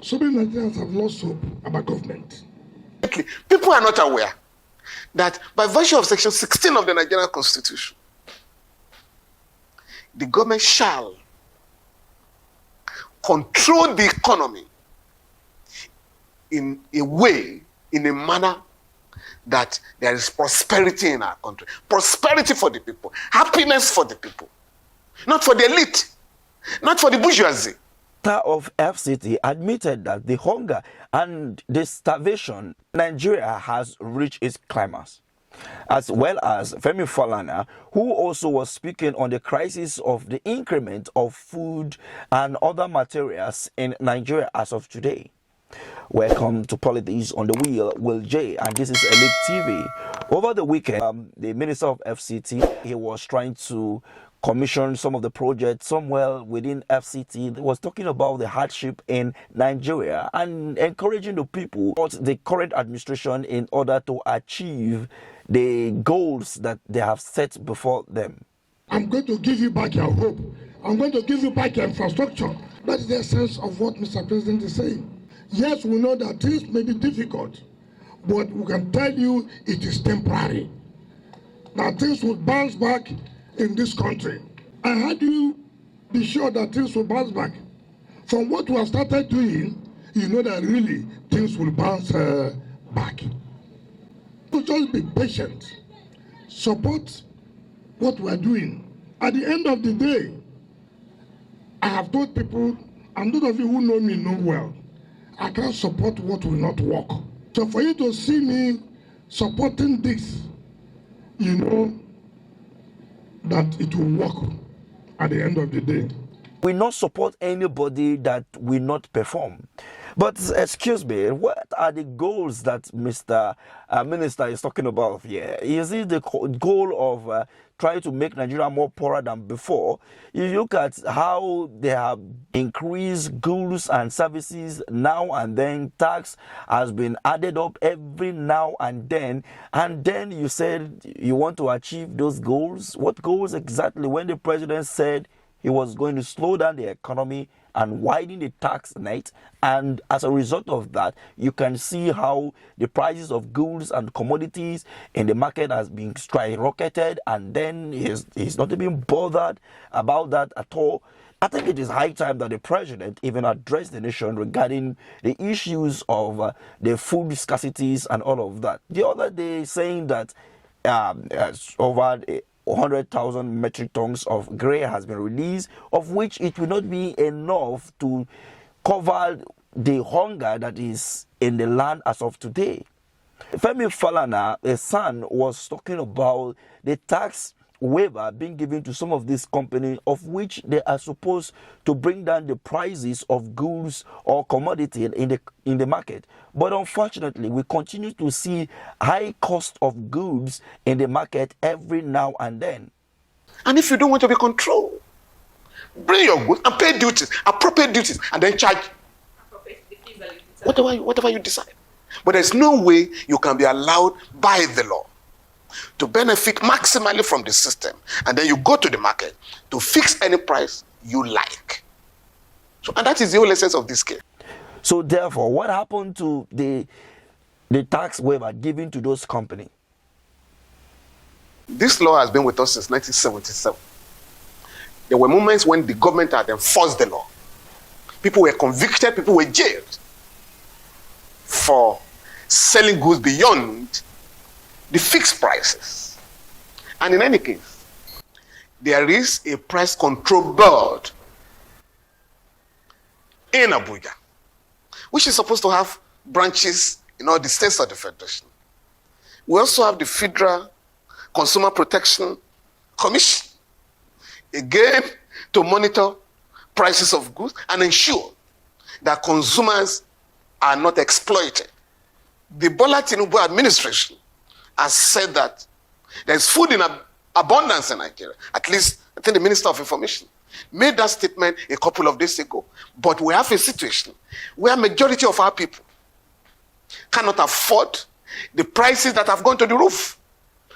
So many Nigerians have lost hope about government. People are not aware that by virtue of Section 16 of the Nigerian Constitution, the government shall control the economy in a way, in a manner that there is prosperity in our country. Prosperity for the people, happiness for the people, not for the elite, not for the bourgeoisie. Of FCT admitted that the hunger and the starvation Nigeria has reached its climax, as well as Femi Falana, who also was speaking on the crisis of the increment of food and other materials in Nigeria as of today. Welcome to Politics on the Wheel, Will J, and this is Elite TV. Over the weekend, the Minister of FCT, he was trying to commission some of the projects somewhere within FCT. He was talking about the hardship in Nigeria and encouraging the people, the current administration, in order to achieve the goals that they have set before them. I'm going to give you back your hope. I'm going to give you back your infrastructure. That is the essence of what Mr. President is saying. Yes, we know that things may be difficult, but we can tell you it is temporary. Now things will bounce back in this country. And how do you be sure that things will bounce back? From what we have started doing, you know that really things will bounce back. So just be patient. Support what we are doing. At the end of the day, I have told people, and those of you who know me know well, I can't support what will not work. So for you to see me supporting this, you know that it will work at the end of the day. We not support anybody that will not perform. But excuse me, what are the goals that Mr. Minister is talking about here? Is it the goal of trying to make Nigeria more poorer than before? You look at how they have increased goods and services now and then. Tax has been added up every now and then you said you want to achieve those goals. What goals exactly, when the president said he was going to slow down the economy and widen the tax net, and as a result of that, you can see how the prices of goods and commodities in the market has been skyrocketed, and then he's not even bothered about that at all. I think it is high time that the president even addressed the nation regarding the issues of the food scarcities and all of that. The other day, saying that over 100,000 metric tons of grain has been released, of which it will not be enough to cover the hunger that is in the land as of today. Femi Falana, his son, was talking about the tax waiver being given to some of these companies, of which they are supposed to bring down the prices of goods or commodity in the market. But unfortunately, we continue to see high cost of goods in the market every now and then. And if you don't want to be controlled, bring your goods and pay duties, appropriate duties, and then charge whatever you decide. But there's no way you can be allowed by the law to benefit maximally from the system, and then you go to the market to fix any price you like. So, and that is the whole essence of this case. So therefore, what happened to the tax waiver given to those companies? This law has been with us since 1977. There were moments when the government had enforced the law. People were convicted, people were jailed for selling goods beyond the fixed prices. And in any case, there is a price control board in Abuja, which is supposed to have branches in all the states of the Federation. We also have the Federal Consumer Protection Commission, again, to monitor prices of goods and ensure that consumers are not exploited. The Bola Tinubu administration has said that there's food in abundance in Nigeria. At least, I think the Minister of Information made that statement a couple of days ago. But we have a situation where majority of our people cannot afford the prices that have gone to the roof.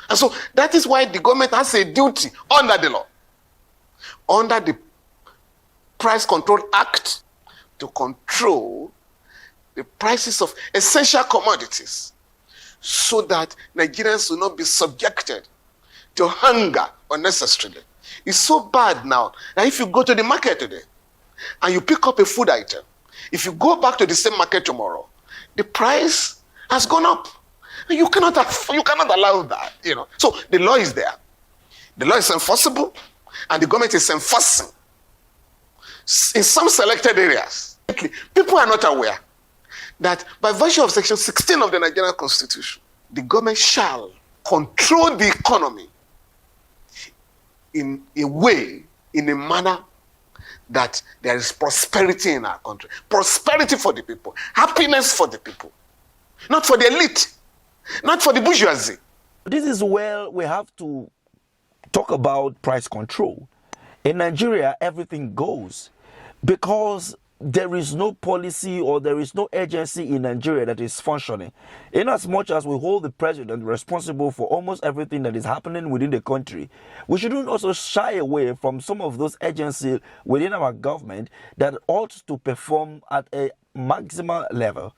And so that is why the government has a duty under the law, under the Price Control Act, to control the prices of essential commodities so that Nigerians will not be subjected to hunger unnecessarily. It's so bad now that if you go to the market today and you pick up a food item, if you go back to the same market tomorrow, the price has gone up. You cannot allow that, So the law is there. The law is enforceable, and the government is enforcing. In some selected areas, people are not aware that by virtue of Section 16 of the Nigerian Constitution, the government shall control the economy in a manner that there is prosperity in our country. Prosperity for the people. Happiness for the people. Not for the elite. Not for the bourgeoisie. This is where we have to talk about price control. In Nigeria, everything goes because there is no policy or there is no agency in Nigeria that is functioning. In as much as we hold the president responsible for almost everything that is happening within the country, we shouldn't also shy away from some of those agencies within our government that ought to perform at a maximal level.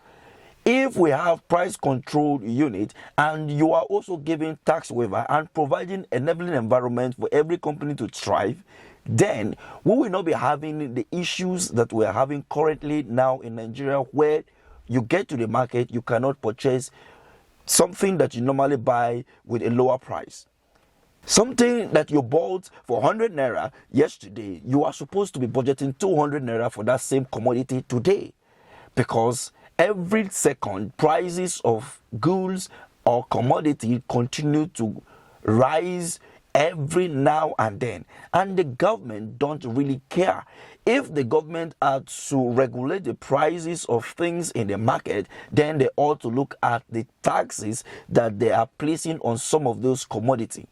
If we have price control unit and you are also giving tax waiver and providing enabling environment for every company to thrive, then we will not be having the issues that we are having currently now in Nigeria, where you get to the market, you cannot purchase something that you normally buy with a lower price. Something that you bought for 100 naira yesterday, you are supposed to be budgeting 200 naira for that same commodity today, because every second prices of goods or commodity continue to rise every now and then, and the government don't really care. If the government had to regulate the prices of things in the market, then they ought to look at the taxes that they are placing on some of those commodities.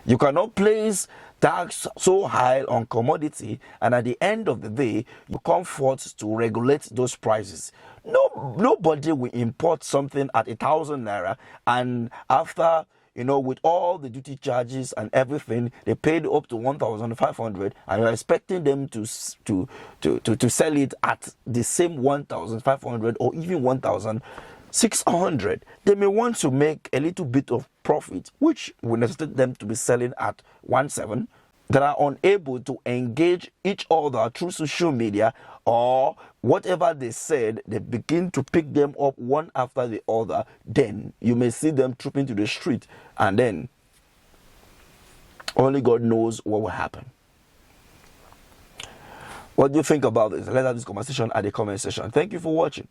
You cannot place tax so high on commodity and at the end of the day you come forth to regulate those prices. Nobody will import something at 1,000 naira and after with all the duty charges and everything, they paid up to 1,500, and you're expecting them to sell it at the same 1,500 or even 1,600. They may want to make a little bit of profit, which will necessitate them to be selling at 1,700. That are unable to engage each other through social media or whatever they said, they begin to pick them up one after the other. Then you may see them trooping to the street, and then only God knows what will happen. What do you think about this? Let's have this conversation at the comment section. Thank you for watching.